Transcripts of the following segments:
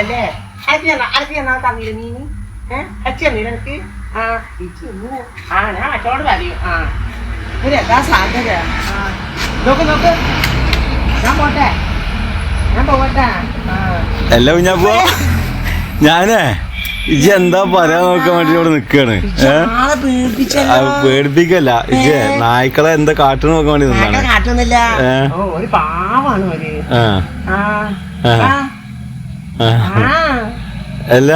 തന്നല്ലേ അരക്ക് ഞാൻ തന്നില്ല മീൻ അച്ഛൻ നിനക്ക് ഞാൻ മറ്റോട് പറയൂ ഒരു എന്താ സാധ്യത നോക്ക് ഞാൻ പോട്ടെ അല്ല കുഞ്ഞാപ്പോ ഞാനേ ഇജ്ജ് എന്താ പറയാൻ നോക്കാൻ വേണ്ടി ഇവിടെ നിക്കാണ് പേടിപ്പിക്കല്ല ഇജ്ജ് നായ്ക്കളെ എന്താ കാട്ടു നോക്കാൻ വേണ്ടി നിന്നാണ് കാട്ടുന്നില്ല ഒരു പാവാണ് അല്ല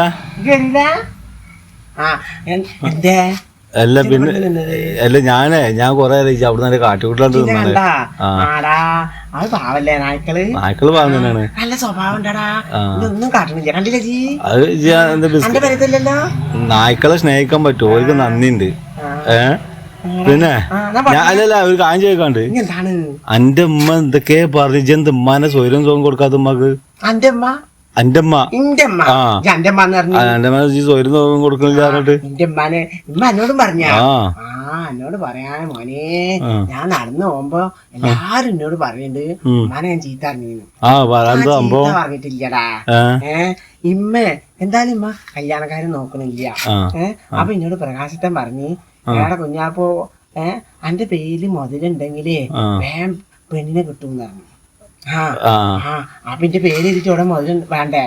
അല്ല പിന്നെ അല്ല ഞാൻ കൊറേ അവിടെ നിന്ന് കാട്ടുകൂട്ടിലോട്ട് നിന്നാണ് നായ്ക്കള് പാവം തന്നെയാണ് നല്ല സ്വഭാവം ഒന്നും കാട്ടണില്ല കണ്ടില്ല അത് നായ്ക്കളെ സ്നേഹിക്കാൻ പറ്റുമോ അവർക്ക് നന്ദിയുണ്ട് പിന്നെ അല്ലല്ല ഒരു കാര്യം ചോദിക്കാണ്ട് അന്റെ ഉമ്മ എന്തൊക്കെ പറഞ്ഞു എന്ത് ഉമ്മാനെ സ്വയം സുഖം കൊടുക്കാത്ത ഉമ്മക്ക് അന്റെ ഉമ്മ സ്വയം സുഖം കൊടുക്കുന്നില്ല എന്നോടും പറഞ്ഞ എന്നോട് പറയാ മോനെ ഞാൻ നടന്നു പോകുമ്പോ എല്ലാരും എന്നോട് പറയുന്നുണ്ട് ഉമ്മാനെ ഞാൻ ചീത്ത പറഞ്ഞിട്ടില്ലടാ ഇമ്മ എന്തായാലും ഇമ്മ കല്യാണക്കാരൻ നോക്കണില്ല അപ്പൊ എന്നോട് പ്രകാശത്തൻ പറഞ്ഞ് ഏടെ കുഞ്ഞാപ്പോ അന്റെ പേരില് മുതലുണ്ടെങ്കിലേ വേം പെണ്ണിനെ കിട്ടുമെന്ന് പറഞ്ഞു അപ്പൊ എന്റെ പേര് എഴുതിട്ട് ഇവിടെ മുതൽ വേണ്ടേ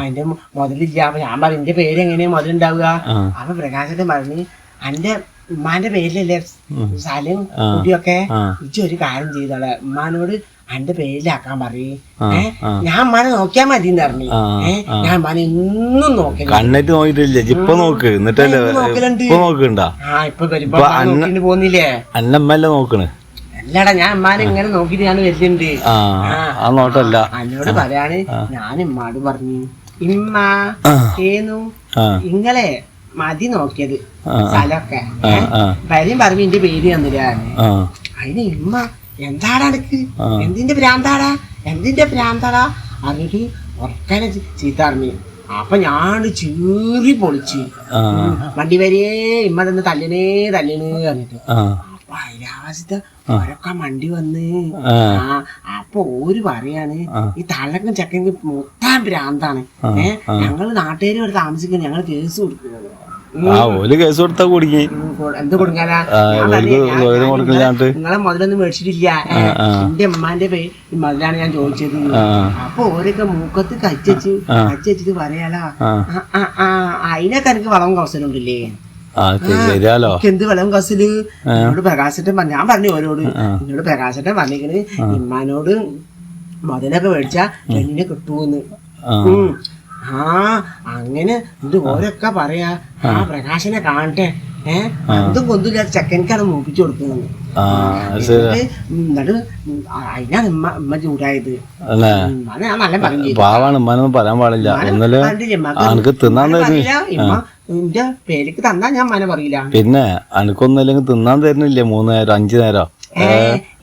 എന്റെ മുതലില്ല അപ്പൊ ഞാൻ പറഞ്ഞു എന്റെ പേര് എങ്ങനെയാ മുതലുണ്ടാവുക അപ്പൊ പ്രകാശത്തെ പറഞ്ഞ് എന്റെ ഉമ്മാന്റെ പേരിലല്ലേ സ്ഥലം കുട്ടിയൊക്കെ ഒരു കാര്യം ചെയ്തോളെ ഉമ്മാനോട് എന്റെ പേരിലാക്കാൻ പറയും ഞാൻ ഉമ്മാനെ നോക്കിയാ മതി എന്ന് പറഞ്ഞു ഞാൻ ഉമ്മാനെ എന്നും നോക്കി കണ്ണിട്ട് നോക്കിട്ടില്ല ഇപ്പൊ നോക്ക് എന്നിട്ടല്ലേ ഇപ്പൊ വരുമ്പോ പോന്നില്ലേ അന്നമ്മല്ലേ നോക്കണ് അല്ലടാ ഞാൻ ഉമ്മാനെ ഇങ്ങനെ നോക്കിട്ട് ഞാൻ വരുന്നുണ്ട് നോട്ടല്ല എന്നോട് പറയാണ് ഞാൻ ഉമ്മാട് പറഞ്ഞു ഇമ്മ ഏന്നു ഇങ്ങളെ മതി നോക്കിയത് സ്ഥലമൊക്കെ വരും പറഞ്ഞു എന്റെ പേര് തന്നില്ല അതിന് ഇമ്മ എന്താടാ എനിക്ക് എന്തിന്റെ ഭ്രാന്താടാ അറിഞ്ഞിട്ട് ഉറക്കനെ ചീത്ത അറിഞ്ഞു അപ്പൊ ഞാൻ ചീറി പൊളിച്ച് വണ്ടി വരെ ഇമ്മ തന്നെ തല്ലിനേ പറഞ്ഞിട്ട് അപ്പൊ അതിലാവശ്യത്തെ ഓരൊക്കെ മണ്ടി വന്ന് അപ്പൊ ഓര് പറയാണ് ഈ തള്ളക്കും ചക്കനും മൊത്തം ഭ്രാന്താണ് ഞങ്ങള് നാട്ടുകാര് ഇവിടെ താമസിക്കുന്നത് ഞങ്ങള് കേസ് കൊടുക്കുന്നത് കേസ് കൊടുത്താ കുടുങ്ങി എന്ത് കൊടുക്കാനാ നിങ്ങളെ മുതലൊന്നും മേടിച്ചിട്ടില്ല എന്റെ ഉമ്മാന്റെ മുതലാണ് ഞാൻ ചോദിച്ചത് അപ്പൊ ഓരൊക്കെ മൂക്കത്ത് കച്ചിട്ട് പറയാലോ അതിനൊക്കെ എനിക്ക് വളം കൗസലുണ്ടല്ലേ എന്ത് വെള്ളം കസില് എന്നോട് പ്രകാശട്ടൻ പറഞ്ഞു ഞാൻ പറഞ്ഞു ഓരോട് എന്നോട് പ്രകാശട്ടൻ പറഞ്ഞിരിക്കണ് ഇമ്മാനോട് മുതലൊക്കെ മേടിച്ചാ പെണ്ണിനെ കിട്ടുമെന്ന് അങ്ങനെ ഇത് ഓരൊക്കെ പറയാ പ്രകാശനെ കാണട്ടെ എന്തും കൊന്തില്ല ചെക്കനിക്കാണ് മൂപ്പിച്ചു കൊടുക്കുന്നത് എന്നിട്ട് അതിനാണ് ഉമ്മ ചൂടായത് ഞാൻ നല്ല പറഞ്ഞു പറയാൻ പാടില്ല എന്റെ പേരിക്ക് തന്നാ ഞാൻ മന പറയില്ല പിന്നെ അനക്കൊന്നല്ലെങ്കിൽ തിന്നാൻ തരുന്നില്ലേ 3 നേരം 5 നേരം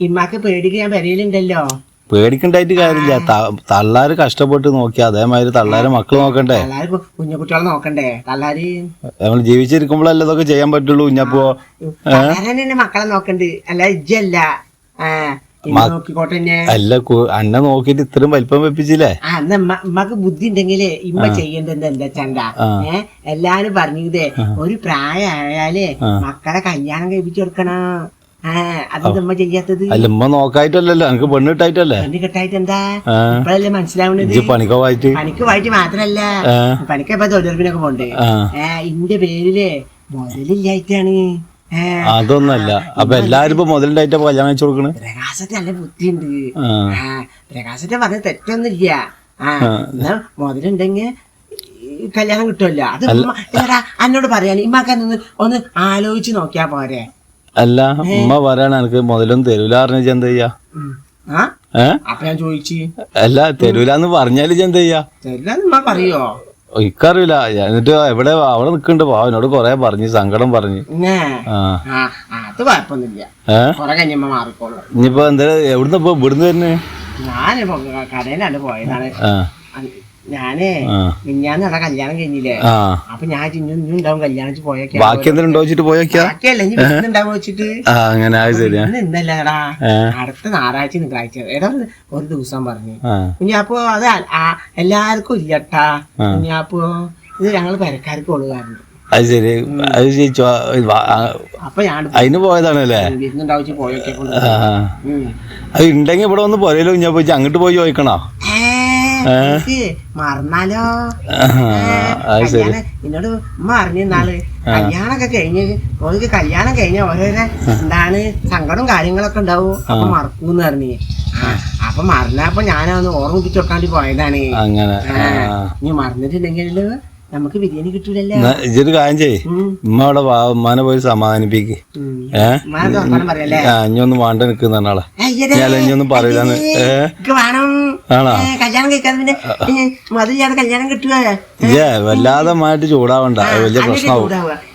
ഇമ്മാക്ക് പേടിക്ക് ഞാൻ പെരയിലുണ്ടല്ലോ പേടിക്കണ്ടായിട്ട് കാര്യമില്ല തള്ളാര് കഷ്ടപ്പെട്ട് നോക്കി അതേമാതിരി തള്ളാര് മക്കള് നോക്കണ്ടേ കുഞ്ഞുകുട്ടികളെ നോക്കണ്ടേ തള്ളാര് നമ്മൾ ജീവിച്ചിരിക്കുമ്പോഴല്ലേ ഇതൊക്കെ ചെയ്യാൻ പറ്റുള്ളൂ കുഞ്ഞപ്പോ മക്കളെ നോക്കണ്ട് അല്ല ഇജ്ജല്ല അല്ല അന്നെ നോക്കിട്ട് ഇത്രയും വലിപ്പം വെപ്പിച്ചില്ലേ ഉമ്മക്ക് ബുദ്ധി ഉണ്ടെങ്കിലേ ഇമ്മ ചെയ്യേണ്ടത് എന്താ ചണ്ട എല്ലാരും പറഞ്ഞതേ ഒരു പ്രായമായാലേ മക്കളെ കല്യാണം കഴിപ്പിച്ചു കൊടുക്കണം അതെന്താ ചെയ്യാത്തത് അല്ല ഉമ്മ നോക്കായിട്ടല്ലോ എനിക്ക് പെണ്ണ് കിട്ടായിട്ടല്ലേ പെണ്ണ് കിട്ടായിട്ട് എന്താ ഇപ്പഴല്ലേ മനസ്സിലാവുന്നത് പണിക്ക് പോയിട്ട് മാത്രല്ല പണിക്ക് ഇപ്പൊ തൊഴിലുറപ്പിനൊക്കെ പോണ്ട് ഇന്റെ പേരില് മുതലില്ലായിട്ടാണ് അതൊന്നല്ല അപ്പൊ എല്ലാരും ഇപ്പൊ മുതലുണ്ടായിട്ടാ കല്യാണം കഴിച്ചു കൊടുക്കണ് പ്രകാശത്തെ നല്ല ബുദ്ധിയുണ്ട് പ്രകാശത്തെ പറഞ്ഞ തെറ്റൊന്നുമില്ല എന്നാ മുതലുണ്ടെങ്കിൽ കല്യാണം കിട്ടുമല്ലോ അത് എന്നോട് പറയാൻ ഇമ്മാക്കാനൊന്ന് ഒന്ന് ആലോചിച്ച് നോക്കിയാ പോരെ അല്ല ഉമ്മ പറയാണ് എനിക്ക് മുതലൊന്നും തരൂല പറഞ്ഞ എന്താ ചെയ്യാ അപ്പൊ ഞാൻ ചോദിച്ചു അല്ല തരൂലെന്ന് പറഞ്ഞാല് എന്താ ചെയ്യാ തരൂലെന്ന് പറയോ ഇക്കറിയില്ല എന്നിട്ട് എവിടെ അവിടെ നിക്കണ്ട് അവനോട് കൊറേ പറഞ്ഞു സങ്കടം പറഞ്ഞു ഇനിയിപ്പോ എന്താ എവിടുന്ന് ഇവിടുന്ന് തന്നെ ഞാനിപ്പോ കടയിലാണ് പോയതാണ് ഞാനേ മിഞ്ഞാന്ന് അവിടെ കല്യാണം കഴിഞ്ഞില്ലേ അപ്പൊ ഞാൻ ഇന്നും ഉണ്ടാവും കല്യാണിച്ച് പോയൊക്കെ ബാക്കി എന്തെങ്കിലും വെച്ചിട്ട് പോയൊക്കെയാ ബാക്കിയല്ല ഇനി ഉണ്ടാവും വെച്ചിട്ട് അങ്ങനെ ഇന്നല്ലടാ അടുത്ത ഞായറാഴ്ച തിങ്കളാഴ്ച എടാ ഒരു ദിവസം പറഞ്ഞു ഇനി അപ്പൊ അത് എല്ലാവർക്കും ഇല്ലട്ടാ ഇനി അപ്പൊ ഇത് ഞങ്ങള് പെരക്കാർക്ക് ഉള്ളു അത് ശരി അത് അപ്പൊ ഞാൻ അതിന് പോയതാണല്ലേ വിരുന്നുണ്ടാവിച്ച് പോയൊക്കെ അത് ഉണ്ടെങ്കി ഇവിടെ വന്ന് പോരല്ലോ ഞാൻ പോയി അങ്ങോട്ട് പോയി ചോദിക്കണോ മറന്നാലോ ശരി എന്നോട് ഉമ്മ അറിഞ്ഞാള് കല്യാണൊക്കെ കഴിഞ്ഞ് ഓൾക്ക് കല്യാണം കഴിഞ്ഞ ഓരോരോ എന്താണ് സങ്കടവും കാര്യങ്ങളൊക്കെ ഉണ്ടാവും അപ്പൊ മറക്കൂന്ന് പറഞ്ഞേ അപ്പൊ മറന്നപ്പോ ഞാനൊന്ന് ഓർമ്മിപ്പിച്ചു കൊടുക്കാണ്ടി പോയതാണ് അങ്ങനെ നീ മറന്നിട്ടുണ്ടെങ്കിൽ നമുക്ക് ബിരിയാണി കിട്ടൂലല്ലോ ഇതൊരു കാര്യം ചെയ്യ് ഉമ്മ അവിടെ ഉമ്മാനെ പോയി സമാധാനിപ്പിക്ക് ഇനിയൊന്നും വേണ്ട നിക്കുന്ന ആളെ ഞാൻ ഇനിയൊന്നും പറയില്ലാന്ന് ആണോ കല്യാണം കഴിക്കാതെ മതില്ലാതെ കല്യാണം കിട്ടുക വല്ലാതെ മായിട്ട് ചൂടാവണ്ട വലിയ പ്രശ്നമാവും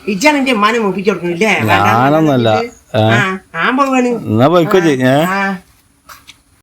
ഇജ്ജാണ് എന്റെ ഉമ്മാനെ മുപ്പിച്ചു കൊടുക്കുന്നില്ലേ ഞാനൊന്നല്ല ആ പോവാണ് എന്നാ പോയിക്കോ ചെയ്യേ